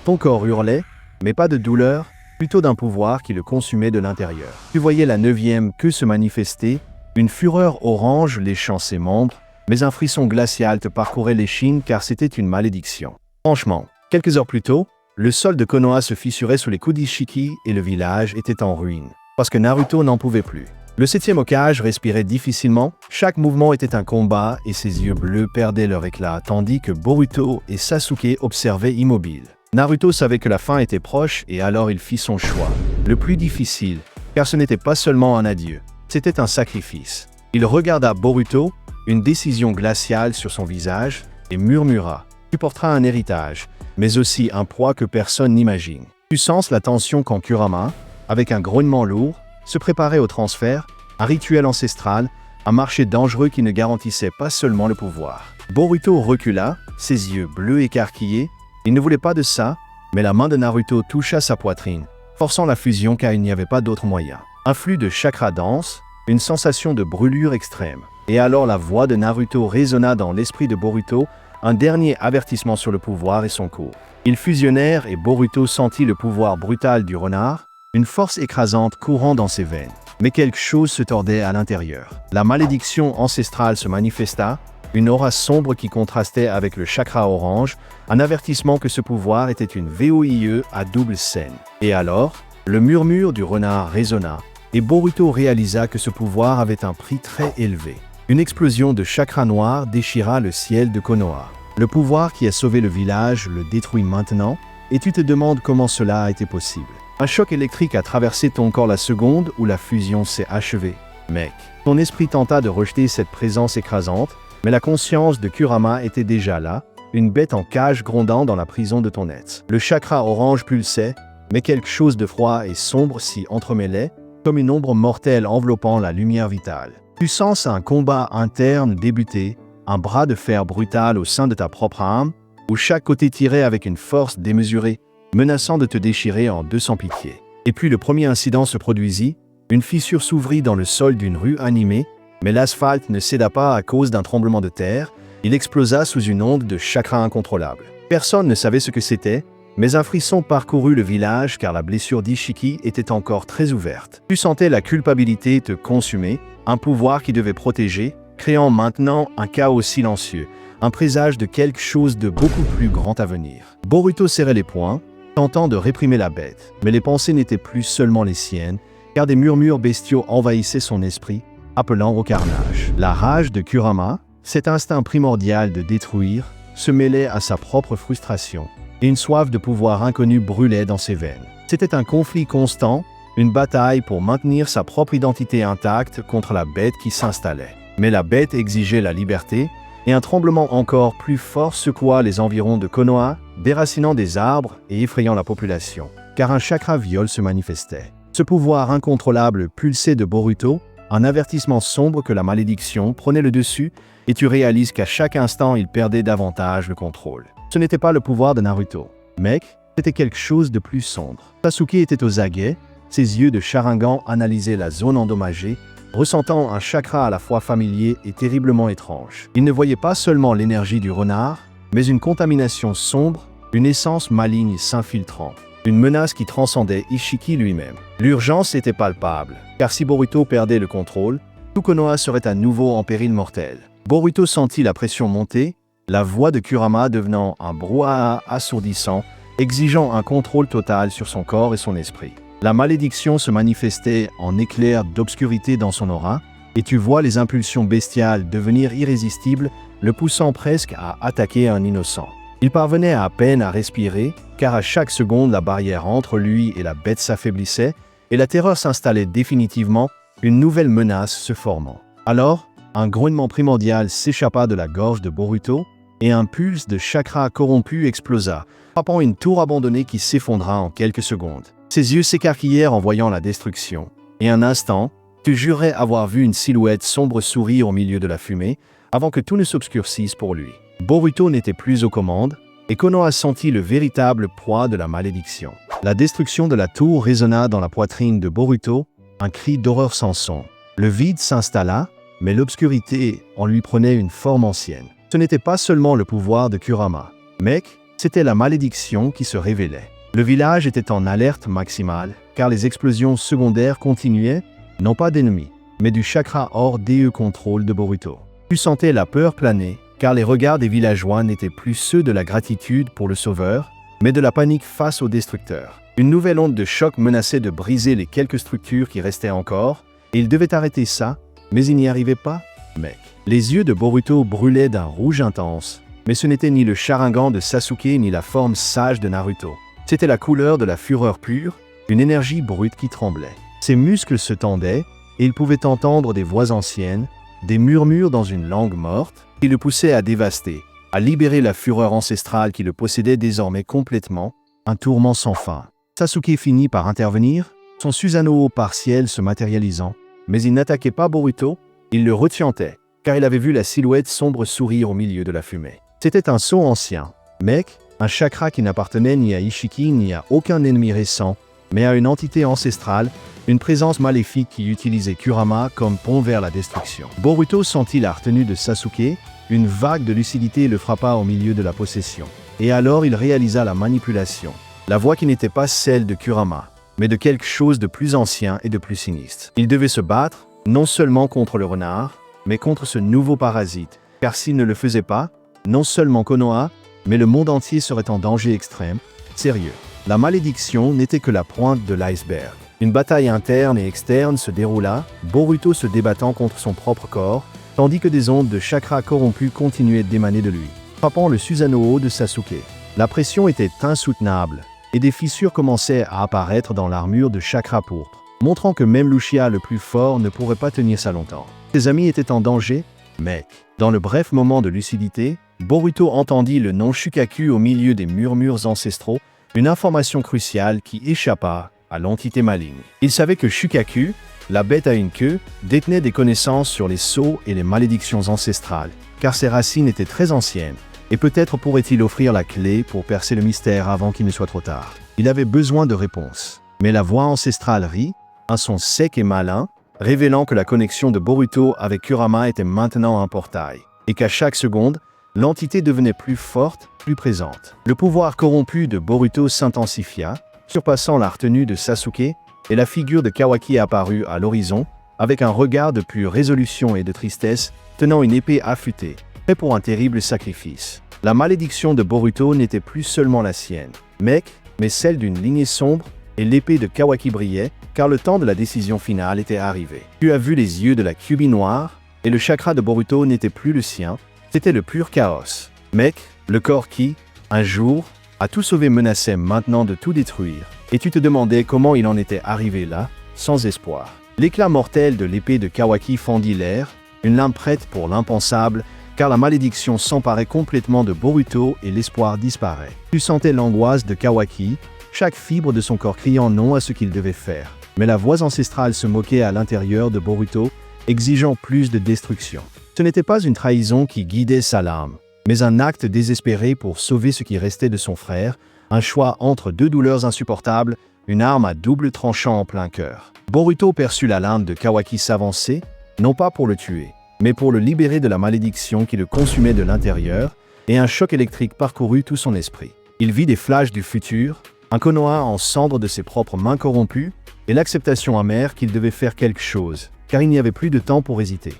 Son corps hurlait, mais pas de douleur, plutôt d'un pouvoir qui le consumait de l'intérieur. Tu voyais la 9e queue se manifester, une fureur orange léchant ses membres, mais un frisson glacial te parcourait l'échine car c'était une malédiction. Franchement, quelques heures plus tôt, le sol de Konoha se fissurait sous les coups d'Ishiki et le village était en ruine, parce que Naruto n'en pouvait plus. Le 7e Hokage respirait difficilement, chaque mouvement était un combat et ses yeux bleus perdaient leur éclat, tandis que Boruto et Sasuke observaient immobiles. Naruto savait que la fin était proche et alors il fit son choix. Le plus difficile, car ce n'était pas seulement un adieu, c'était un sacrifice. Il regarda Boruto, une décision glaciale sur son visage, et murmura « Tu porteras un héritage, mais aussi un poids que personne n'imagine. » Tu sens la tension quand Kurama, avec un grognement lourd, se préparait au transfert, un rituel ancestral, un marché dangereux qui ne garantissait pas seulement le pouvoir. Boruto recula, ses yeux bleus écarquillés. Il ne voulait pas de ça, mais la main de Naruto toucha sa poitrine, forçant la fusion car il n'y avait pas d'autre moyen. Un flux de chakra dense, une sensation de brûlure extrême. Et alors la voix de Naruto résonna dans l'esprit de Boruto, un dernier avertissement sur le pouvoir et son cours. Ils fusionnèrent et Boruto sentit le pouvoir brutal du renard, une force écrasante courant dans ses veines. Mais quelque chose se tordait à l'intérieur. La malédiction ancestrale se manifesta, une aura sombre qui contrastait avec le chakra orange, un avertissement que ce pouvoir était une VOIE à double scène. Et alors, le murmure du renard résonna, et Boruto réalisa que ce pouvoir avait un prix très élevé. Une explosion de chakra noir déchira le ciel de Konoha. Le pouvoir qui a sauvé le village le détruit maintenant, et tu te demandes comment cela a été possible. Un choc électrique a traversé ton corps la seconde où la fusion s'est achevée. Mec, ton esprit tenta de rejeter cette présence écrasante, mais la conscience de Kurama était déjà là, une bête en cage grondant dans la prison de ton être. Le chakra orange pulsait, mais quelque chose de froid et sombre s'y entremêlait, comme une ombre mortelle enveloppant la lumière vitale. Tu sens un combat interne débuter, un bras de fer brutal au sein de ta propre âme, où chaque côté tirait avec une force démesurée, menaçant de te déchirer en deux sans pitié. Et puis le premier incident se produisit, une fissure s'ouvrit dans le sol d'une rue animée, mais l'asphalte ne céda pas à cause d'un tremblement de terre, il explosa sous une onde de chakra incontrôlable. Personne ne savait ce que c'était, mais un frisson parcourut le village car la blessure d'Ishiki était encore très ouverte. Tu sentais la culpabilité te consumer, un pouvoir qui devait protéger, créant maintenant un chaos silencieux, un présage de quelque chose de beaucoup plus grand à venir. Boruto serrait les poings, tentant de réprimer la bête, mais les pensées n'étaient plus seulement les siennes, car des murmures bestiaux envahissaient son esprit, appelant au carnage. La rage de Kurama, cet instinct primordial de détruire, se mêlait à sa propre frustration, et une soif de pouvoir inconnu brûlait dans ses veines. C'était un conflit constant, une bataille pour maintenir sa propre identité intacte contre la bête qui s'installait. Mais la bête exigeait la liberté, et un tremblement encore plus fort secoua les environs de Konoha, déracinant des arbres et effrayant la population, car un chakra viol se manifestait. Ce pouvoir incontrôlable pulsait de Boruto, un avertissement sombre que la malédiction prenait le dessus, et tu réalises qu'à chaque instant il perdait davantage le contrôle. Ce n'était pas le pouvoir de Naruto. Mec, c'était quelque chose de plus sombre. Sasuke était aux aguets, ses yeux de Sharingan analysaient la zone endommagée, ressentant un chakra à la fois familier et terriblement étrange. Il ne voyait pas seulement l'énergie du renard, mais une contamination sombre, une essence maligne s'infiltrant, une menace qui transcendait Ishiki lui-même. L'urgence était palpable, car si Boruto perdait le contrôle, tout Konoha serait à nouveau en péril mortel. Boruto sentit la pression monter, la voix de Kurama devenant un brouhaha assourdissant, exigeant un contrôle total sur son corps et son esprit. La malédiction se manifestait en éclairs d'obscurité dans son aura, et tu vois les impulsions bestiales devenir irrésistibles, le poussant presque à attaquer un innocent. Il parvenait à peine à respirer, car à chaque seconde la barrière entre lui et la bête s'affaiblissait, et la terreur s'installait définitivement, une nouvelle menace se formant. Alors, un grognement primordial s'échappa de la gorge de Boruto, et un pulse de chakra corrompu explosa, frappant une tour abandonnée qui s'effondra en quelques secondes. Ses yeux s'écarquillèrent en voyant la destruction, et un instant, tu jurais avoir vu une silhouette sombre sourire au milieu de la fumée, avant que tout ne s'obscurcisse pour lui. Boruto n'était plus aux commandes, et Konoha sentit le véritable poids de la malédiction. La destruction de la tour résonna dans la poitrine de Boruto, un cri d'horreur sans son. Le vide s'installa, mais l'obscurité en lui prenait une forme ancienne. Ce n'était pas seulement le pouvoir de Kurama. Mec, C'était la malédiction qui se révélait. Le village était en alerte maximale, car les explosions secondaires continuaient, non pas d'ennemis, mais du chakra hors DE contrôle de Boruto. Tu sentais la peur planer, car les regards des villageois n'étaient plus ceux de la gratitude pour le sauveur, mais de la panique face au destructeur. Une nouvelle onde de choc menaçait de briser les quelques structures qui restaient encore, et il devait arrêter ça, mais il n'y arrivait pas, mec. Les yeux de Boruto brûlaient d'un rouge intense, mais ce n'était ni le Sharingan de Sasuke ni la forme sage de Naruto. C'était la couleur de la fureur pure, une énergie brute qui tremblait. Ses muscles se tendaient, et il pouvait entendre des voix anciennes, des murmures dans une langue morte, qui le poussaient à dévaster, à libérer la fureur ancestrale qui le possédait désormais complètement, un tourment sans fin. Sasuke finit par intervenir, son Susanoo partiel se matérialisant, mais il n'attaquait pas Boruto, il le retientait, car il avait vu la silhouette sombre sourire au milieu de la fumée. C'était un sceau ancien, mec, un chakra qui n'appartenait ni à Ishiki ni à aucun ennemi récent, mais à une entité ancestrale, une présence maléfique qui utilisait Kurama comme pont vers la destruction. Boruto sentit la retenue de Sasuke, une vague de lucidité le frappa au milieu de la possession. Et alors il réalisa la manipulation. La voix qui n'était pas celle de Kurama, mais de quelque chose de plus ancien et de plus sinistre. Il devait se battre, non seulement contre le renard, mais contre ce nouveau parasite, car s'il ne le faisait pas, non seulement Konoha, mais le monde entier serait en danger extrême. Sérieux. La malédiction n'était que la pointe de l'iceberg. Une bataille interne et externe se déroula, Boruto se débattant contre son propre corps, tandis que des ondes de chakra corrompus continuaient d'émaner de lui, frappant le Susanoo de Sasuke. La pression était insoutenable, et des fissures commençaient à apparaître dans l'armure de chakra pourpre, montrant que même l'Uchiha le plus fort ne pourrait pas tenir ça longtemps. Ses amis étaient en danger, mais, dans le bref moment de lucidité, Boruto entendit le nom Shukaku au milieu des murmures ancestraux, une information cruciale qui échappa à l'entité maligne. Il savait que Shukaku, la bête à une queue, détenait des connaissances sur les sceaux et les malédictions ancestrales, car ses racines étaient très anciennes, et peut-être pourrait-il offrir la clé pour percer le mystère avant qu'il ne soit trop tard. Il avait besoin de réponses. Mais la voix ancestrale rit, un son sec et malin, révélant que la connexion de Boruto avec Kurama était maintenant un portail, et qu'à chaque seconde, l'entité devenait plus forte, plus présente. Le pouvoir corrompu de Boruto s'intensifia, surpassant la retenue de Sasuke, et la figure de Kawaki apparut à l'horizon, avec un regard de pure résolution et de tristesse, tenant une épée affûtée, prêt pour un terrible sacrifice. La malédiction de Boruto n'était plus seulement la sienne, mais celle d'une lignée sombre, et l'épée de Kawaki brillait, car le temps de la décision finale était arrivé. Tu as vu les yeux de la Kyuubi noire, et le chakra de Boruto n'était plus le sien, c'était le pur chaos. Mec, le corps qui, un jour, a tout sauvé menaçait maintenant de tout détruire, et tu te demandais comment il en était arrivé là, sans espoir. L'éclat mortel de l'épée de Kawaki fendit l'air, une lame prête pour l'impensable, car la malédiction s'emparait complètement de Boruto et l'espoir disparaît. Tu sentais l'angoisse de Kawaki, chaque fibre de son corps criant non à ce qu'il devait faire. Mais la voix ancestrale se moquait à l'intérieur de Boruto, exigeant plus de destruction. Ce n'était pas une trahison qui guidait sa lame, mais un acte désespéré pour sauver ce qui restait de son frère, un choix entre deux douleurs insupportables, une arme à double tranchant en plein cœur. Boruto perçut la lame de Kawaki s'avancer, non pas pour le tuer, mais pour le libérer de la malédiction qui le consumait de l'intérieur, et un choc électrique parcourut tout son esprit. Il vit des flashs du futur, un Konoha en cendres de ses propres mains corrompues, et l'acceptation amère qu'il devait faire quelque chose, car il n'y avait plus de temps pour hésiter.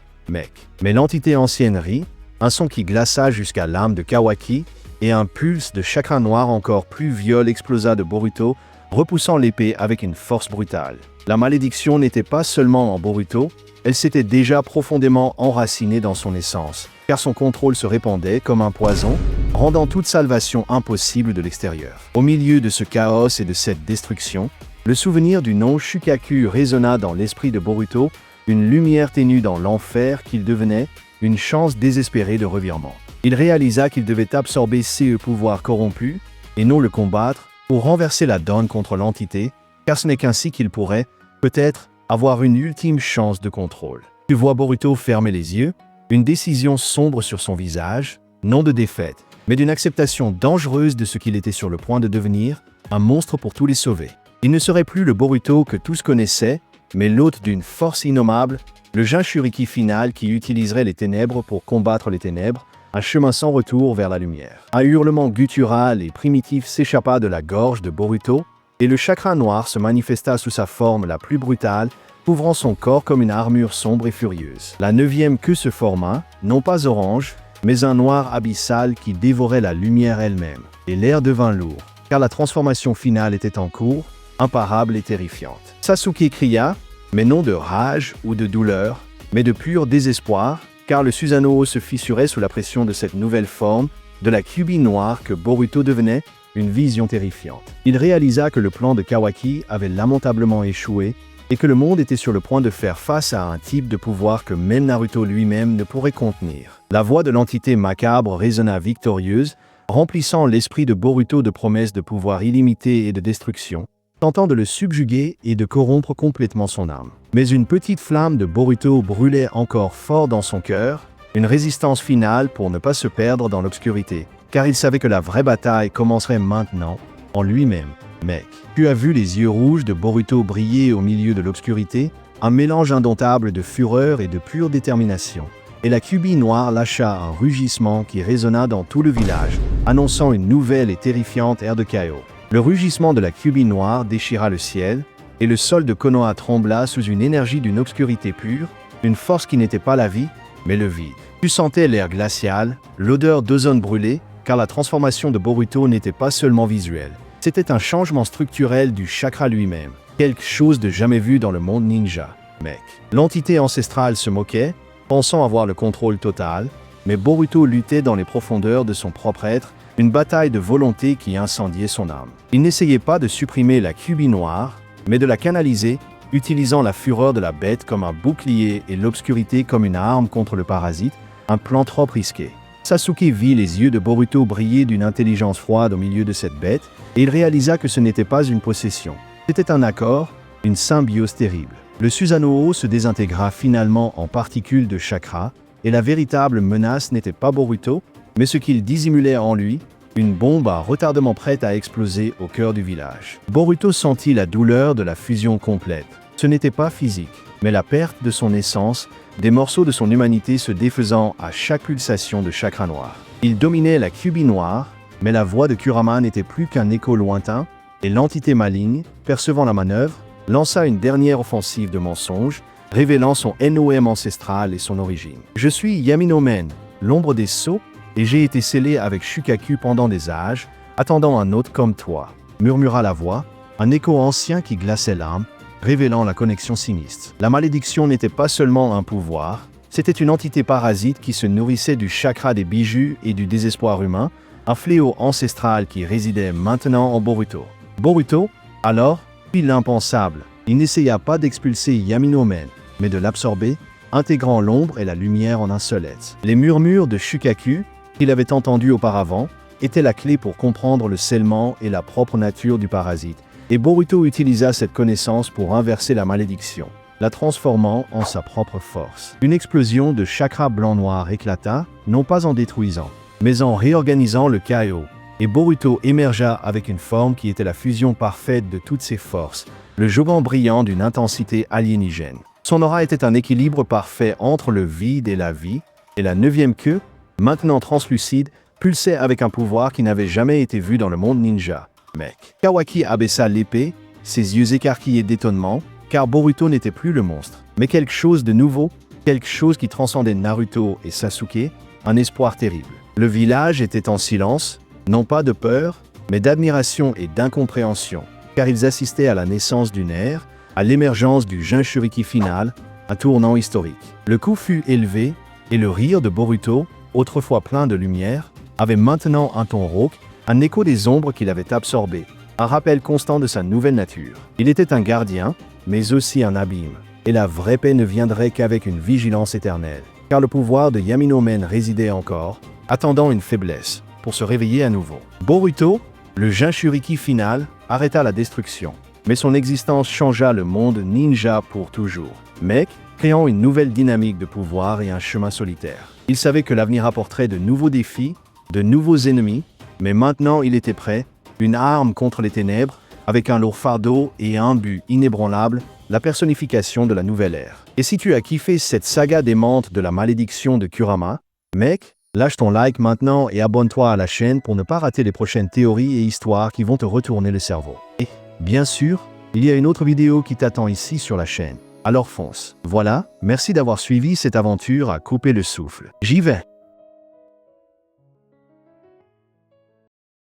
Mais l'entité ancienne rit, un son qui glaça jusqu'à l'âme de Kawaki, et un pulse de chakra noir encore plus viol explosa de Boruto, repoussant l'épée avec une force brutale. La malédiction n'était pas seulement en Boruto, elle s'était déjà profondément enracinée dans son essence, car son contrôle se répandait comme un poison, rendant toute salvation impossible de l'extérieur. Au milieu de ce chaos et de cette destruction, le souvenir du nom Shukaku résonna dans l'esprit de Boruto, une lumière ténue dans l'enfer qu'il devenait, une chance désespérée de revirement. Il réalisa qu'il devait absorber ces pouvoirs corrompus, et non le combattre, pour renverser la donne contre l'entité, car ce n'est qu'ainsi qu'il pourrait, peut-être, avoir une ultime chance de contrôle. Tu vois Boruto fermer les yeux, une décision sombre sur son visage, non de défaite, mais d'une acceptation dangereuse de ce qu'il était sur le point de devenir, un monstre pour tous les sauver. Il ne serait plus le Boruto que tous connaissaient, mais l'hôte d'une force innommable, le Jinchuriki final qui utiliserait les ténèbres pour combattre les ténèbres, un chemin sans retour vers la lumière. Un hurlement guttural et primitif s'échappa de la gorge de Boruto, et le chakra noir se manifesta sous sa forme la plus brutale, couvrant son corps comme une armure sombre et furieuse. La 9e queue se forma, non pas orange, mais un noir abyssal qui dévorait la lumière elle-même. Et l'air devint lourd, car la transformation finale était en cours, imparable et terrifiante. Sasuke cria, mais non de rage ou de douleur, mais de pur désespoir, car le Susanoo se fissurait sous la pression de cette nouvelle forme, de la Kyuubi noire que Boruto devenait, une vision terrifiante. Il réalisa que le plan de Kawaki avait lamentablement échoué et que le monde était sur le point de faire face à un type de pouvoir que même Naruto lui-même ne pourrait contenir. La voix de l'entité macabre résonna victorieuse, remplissant l'esprit de Boruto de promesses de pouvoir illimité et de destruction, tentant de le subjuguer et de corrompre complètement son âme. Mais une petite flamme de Boruto brûlait encore fort dans son cœur, une résistance finale pour ne pas se perdre dans l'obscurité, car il savait que la vraie bataille commencerait maintenant, en lui-même. Mec, tu as vu les yeux rouges de Boruto briller au milieu de l'obscurité, un mélange indomptable de fureur et de pure détermination. Et la Kyuubi noire lâcha un rugissement qui résonna dans tout le village, annonçant une nouvelle et terrifiante ère de chaos. Le rugissement de la Kyuubi noire déchira le ciel, et le sol de Konoha trembla sous une énergie d'une obscurité pure, une force qui n'était pas la vie, mais le vide. Tu sentais l'air glacial, l'odeur d'ozone brûlé, car la transformation de Boruto n'était pas seulement visuelle. C'était un changement structurel du chakra lui-même, quelque chose de jamais vu dans le monde ninja. Mec, l'entité ancestrale se moquait, pensant avoir le contrôle total, mais Boruto luttait dans les profondeurs de son propre être, une bataille de volonté qui incendiait son âme. Il n'essayait pas de supprimer la Kyuubi noire, mais de la canaliser, utilisant la fureur de la bête comme un bouclier et l'obscurité comme une arme contre le parasite, un plan trop risqué. Sasuke vit les yeux de Boruto briller d'une intelligence froide au milieu de cette bête, et il réalisa que ce n'était pas une possession. C'était un accord, une symbiose terrible. Le Susanoo se désintégra finalement en particules de chakra, et la véritable menace n'était pas Boruto, mais ce qu'il dissimulait en lui, une bombe à retardement prête à exploser au cœur du village. Boruto sentit la douleur de la fusion complète. Ce n'était pas physique, mais la perte de son essence, des morceaux de son humanité se défaisant à chaque pulsation de chakra noir. Il dominait la Kyuubi noire, mais la voix de Kurama n'était plus qu'un écho lointain, et l'entité maligne, percevant la manœuvre, lança une dernière offensive de mensonges, révélant son NOM ancestral et son origine. « Je suis Yaminomen, l'ombre des sceaux, et j'ai été scellé avec Shukaku pendant des âges, attendant un hôte comme toi, » murmura la voix, un écho ancien qui glaçait l'âme, révélant la connexion sinistre. La malédiction n'était pas seulement un pouvoir, c'était une entité parasite qui se nourrissait du chakra des bijoux et du désespoir humain, un fléau ancestral qui résidait maintenant en Boruto. Boruto, alors, fit l'impensable. Il n'essaya pas d'expulser Yaminomen, mais de l'absorber, intégrant l'ombre et la lumière en un seul être. Les murmures de Shukaku, qu'il avait entendus auparavant, étaient la clé pour comprendre le scellement et la propre nature du parasite, et Boruto utilisa cette connaissance pour inverser la malédiction, la transformant en sa propre force. Une explosion de chakra blanc-noir éclata, non pas en détruisant, mais en réorganisant le chaos, et Boruto émergea avec une forme qui était la fusion parfaite de toutes ses forces, le jogan brillant d'une intensité aliénigène. Son aura était un équilibre parfait entre le vide et la vie, et la 9e queue, maintenant translucide, pulsait avec un pouvoir qui n'avait jamais été vu dans le monde ninja. Mec. Kawaki abaissa l'épée, ses yeux écarquillés d'étonnement, car Boruto n'était plus le monstre, mais quelque chose de nouveau, quelque chose qui transcendait Naruto et Sasuke, un espoir terrible. Le village était en silence, non pas de peur, mais d'admiration et d'incompréhension, car ils assistaient à la naissance d'une ère, à l'émergence du Jinchuriki final, un tournant historique. Le coup fut élevé, et le rire de Boruto, autrefois plein de lumière, avait maintenant un ton rauque, un écho des ombres qu'il avait absorbées, un rappel constant de sa nouvelle nature. Il était un gardien, mais aussi un abîme, et la vraie paix ne viendrait qu'avec une vigilance éternelle, car le pouvoir de Yaminomen résidait encore, attendant une faiblesse, pour se réveiller à nouveau. Boruto, le Jinchuriki final, arrêta la destruction, mais son existence changea le monde ninja pour toujours. Mec, créant une nouvelle dynamique de pouvoir et un chemin solitaire. Il savait que l'avenir apporterait de nouveaux défis, de nouveaux ennemis, mais maintenant il était prêt, une arme contre les ténèbres, avec un lourd fardeau et un but inébranlable, la personnification de la nouvelle ère. Et si tu as kiffé cette saga démente de la malédiction de Kurama, mec, Lâche ton like maintenant et abonne-toi à la chaîne pour ne pas rater les prochaines théories et histoires qui vont te retourner le cerveau. Et, bien sûr, il y a une autre vidéo qui t'attend ici sur la chaîne. Alors fonce. Voilà, merci d'avoir suivi cette aventure à couper le souffle. J'y vais.